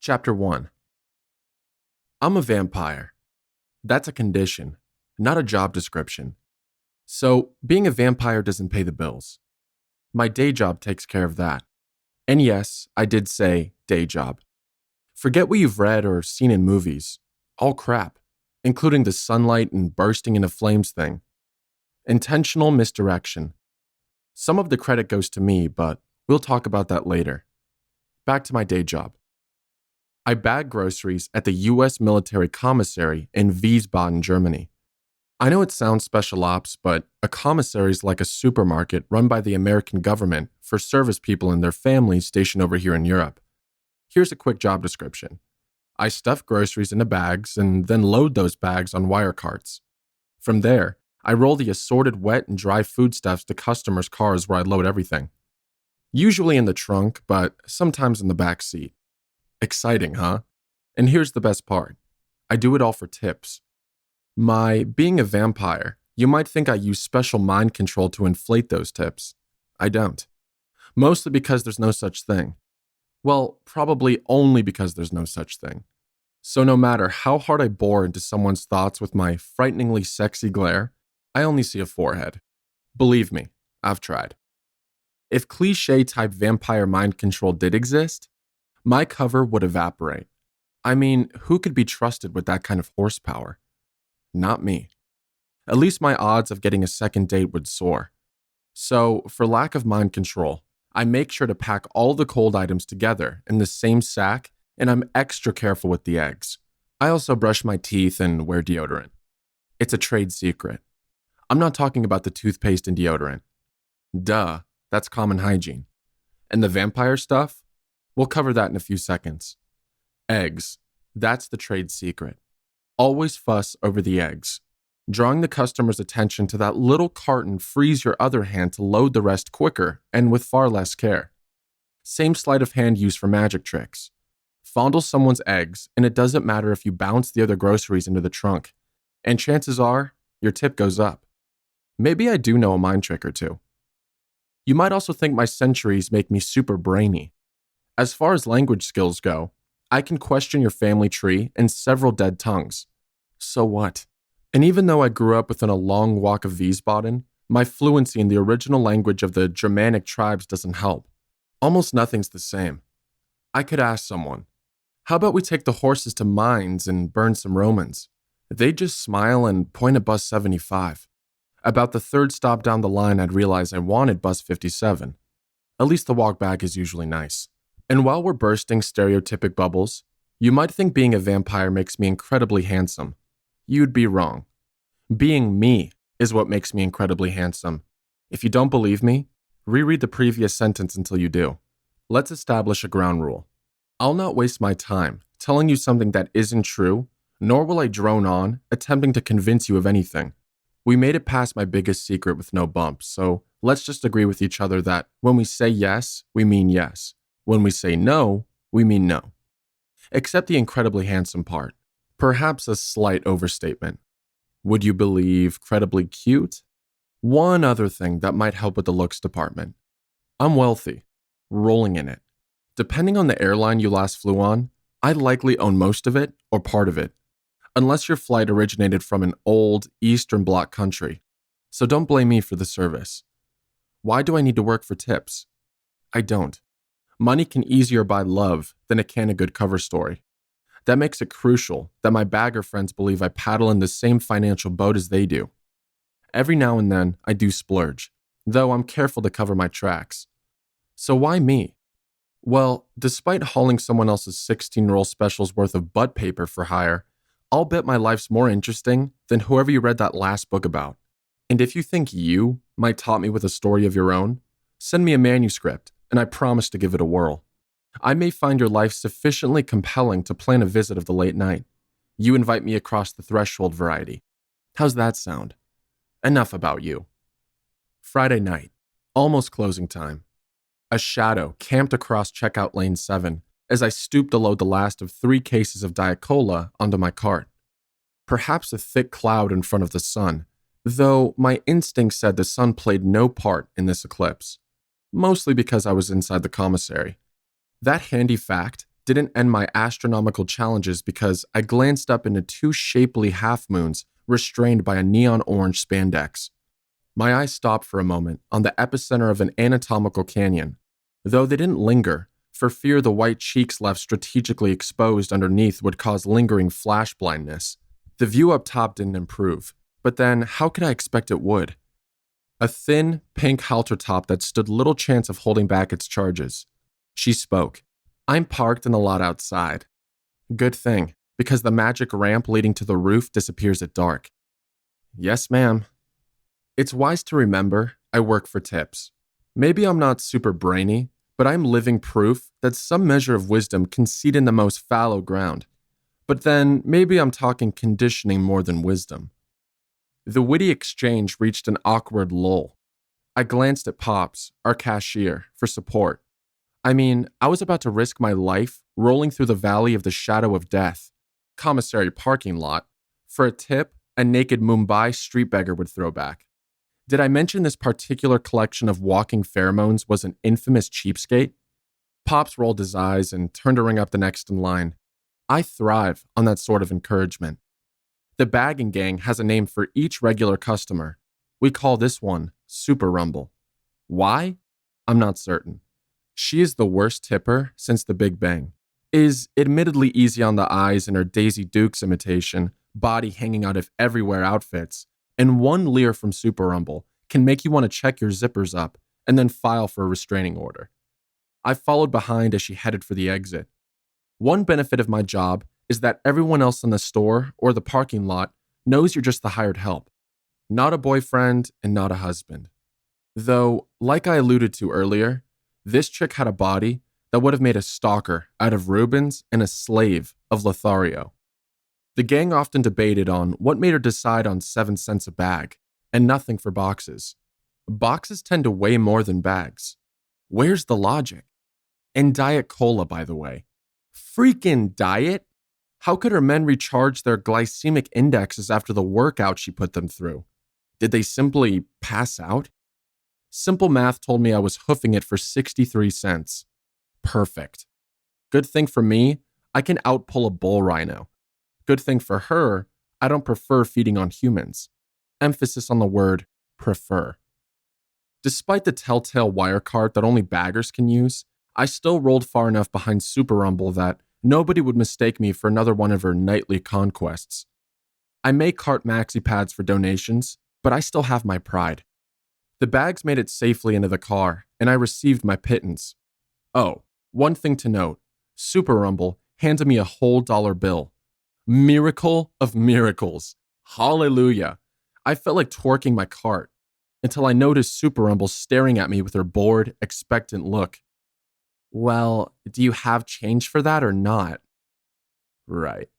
Chapter 1. I'm a vampire. That's a condition, not a job description. So, being a vampire doesn't pay the bills. My day job takes care of that. And yes, I did say day job. Forget what you've read or seen in movies. All crap, including the sunlight and bursting into flames thing. Intentional misdirection. Some of the credit goes to me, but we'll talk about that later. Back to my day job. I bag groceries at the U.S. Military Commissary in Wiesbaden, Germany. I know it sounds special ops, but a commissary is like a supermarket run by the American government for service people and their families stationed over here in Europe. Here's a quick job description. I stuff groceries into bags and then load those bags on wire carts. From there, I roll the assorted wet and dry foodstuffs to customers' cars where I load everything. Usually in the trunk, but sometimes in the back seat. Exciting, huh? And here's the best part. I do it all for tips. Being a vampire, you might think I use special mind control to inflate those tips. I don't. Mostly because there's no such thing. Well, probably only because there's no such thing. So no matter how hard I bore into someone's thoughts with my frighteningly sexy glare, I only see a forehead. Believe me, I've tried. If cliché-type vampire mind control did exist, my cover would evaporate. I mean, who could be trusted with that kind of horsepower? Not me. At least my odds of getting a second date would soar. So, for lack of mind control, I make sure to pack all the cold items together in the same sack, and I'm extra careful with the eggs. I also brush my teeth and wear deodorant. It's a trade secret. I'm not talking about the toothpaste and deodorant. Duh, that's common hygiene. And the vampire stuff? We'll cover that in a few seconds. Eggs. That's the trade secret. Always fuss over the eggs. Drawing the customer's attention to that little carton frees your other hand to load the rest quicker and with far less care. Same sleight of hand used for magic tricks. Fondle someone's eggs, and it doesn't matter if you bounce the other groceries into the trunk. And chances are, your tip goes up. Maybe I do know a mind trick or two. You might also think my centuries make me super brainy. As far as language skills go, I can question your family tree and several dead tongues. So what? And even though I grew up within a long walk of Wiesbaden, my fluency in the original language of the Germanic tribes doesn't help. Almost nothing's the same. I could ask someone, how about we take the horses to Mainz and burn some Romans? They'd just smile and point at bus 75. About the third stop down the line, I'd realize I wanted bus 57. At least the walk back is usually nice. And while we're bursting stereotypic bubbles, you might think being a vampire makes me incredibly handsome. You'd be wrong. Being me is what makes me incredibly handsome. If you don't believe me, reread the previous sentence until you do. Let's establish a ground rule. I'll not waste my time telling you something that isn't true, nor will I drone on attempting to convince you of anything. We made it past my biggest secret with no bumps, so let's just agree with each other that when we say yes, we mean yes. When we say no, we mean no. Except the incredibly handsome part. Perhaps a slight overstatement. Would you believe credibly cute? One other thing that might help with the looks department. I'm wealthy, rolling in it. Depending on the airline you last flew on, I likely own most of it or part of it. Unless your flight originated from an old Eastern Bloc country. So don't blame me for the service. Why do I need to work for tips? I don't. Money can easier buy love than it can a good cover story. That makes it crucial that my bagger friends believe I paddle in the same financial boat as they do. Every now and then, I do splurge, though I'm careful to cover my tracks. So why me? Well, despite hauling someone else's 16-roll specials worth of butt paper for hire, I'll bet my life's more interesting than whoever you read that last book about. And if you think you might top me with a story of your own, send me a manuscript, and I promise to give it a whirl. I may find your life sufficiently compelling to plan a visit of the late night. You invite me across the threshold variety. How's that sound? Enough about you. Friday night, almost closing time. A shadow camped across checkout lane 7 as I stooped to load the last of 3 cases of Diet Cola onto my cart. Perhaps a thick cloud in front of the sun, though my instinct said the sun played no part in this eclipse. Mostly because I was inside the commissary. That handy fact didn't end my astronomical challenges because I glanced up into two shapely half-moons restrained by a neon orange spandex. My eyes stopped for a moment on the epicenter of an anatomical canyon, though they didn't linger, for fear the white cheeks left strategically exposed underneath would cause lingering flash blindness. The view up top didn't improve, but then how could I expect it would? A thin, pink halter top that stood little chance of holding back its charges. She spoke. I'm parked in the lot outside. Good thing, because the magic ramp leading to the roof disappears at dark. Yes, ma'am. It's wise to remember I work for tips. Maybe I'm not super brainy, but I'm living proof that some measure of wisdom can seed in the most fallow ground. But then maybe I'm talking conditioning more than wisdom. The witty exchange reached an awkward lull. I glanced at Pops, our cashier, for support. I mean, I was about to risk my life rolling through the valley of the shadow of death, commissary parking lot, for a tip a naked Mumbai street beggar would throw back. Did I mention this particular collection of walking pheromones was an infamous cheapskate? Pops rolled his eyes and turned to ring up the next in line. I thrive on that sort of encouragement. The bagging gang has a name for each regular customer. We call this one Super Rumble. Why? I'm not certain. She is the worst tipper since the Big Bang. Is admittedly easy on the eyes in her Daisy Dukes imitation, body hanging out of everywhere outfits, and one leer from Super Rumble can make you want to check your zippers up and then file for a restraining order. I followed behind as she headed for the exit. One benefit of my job is that everyone else in the store or the parking lot knows you're just the hired help. Not a boyfriend and not a husband. Though, like I alluded to earlier, this chick had a body that would have made a stalker out of Rubens and a slave of Lothario. The gang often debated on what made her decide on 7 cents a bag, and nothing for boxes. Boxes tend to weigh more than bags. Where's the logic? And Diet Cola, by the way. Freaking diet? How could her men recharge their glycemic indexes after the workout she put them through? Did they simply pass out? Simple math told me I was hoofing it for 63 cents. Perfect. Good thing for me, I can outpull a bull rhino. Good thing for her, I don't prefer feeding on humans. Emphasis on the word prefer. Despite the telltale wire cart that only baggers can use, I still rolled far enough behind Super Rumble that nobody would mistake me for another one of her nightly conquests. I may cart maxi pads for donations, but I still have my pride. The bags made it safely into the car, and I received my pittance. Oh, one thing to note, Super Rumble handed me a whole dollar bill. Miracle of miracles. Hallelujah. I felt like twerking my cart, until I noticed Super Rumble staring at me with her bored, expectant look. Well, do you have change for that or not? Right.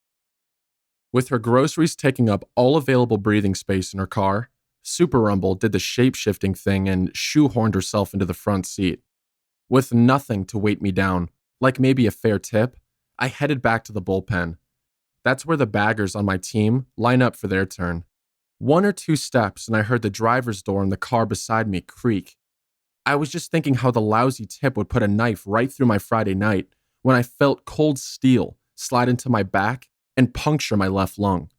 With her groceries taking up all available breathing space in her car, Super Rumble did the shape-shifting thing and shoehorned herself into the front seat. With nothing to weight me down, like maybe a fair tip, I headed back to the bullpen. That's where the baggers on my team line up for their turn. 1 or 2 steps and I heard the driver's door in the car beside me creak. I was just thinking how the lousy tip would put a knife right through my Friday night when I felt cold steel slide into my back and puncture my left lung.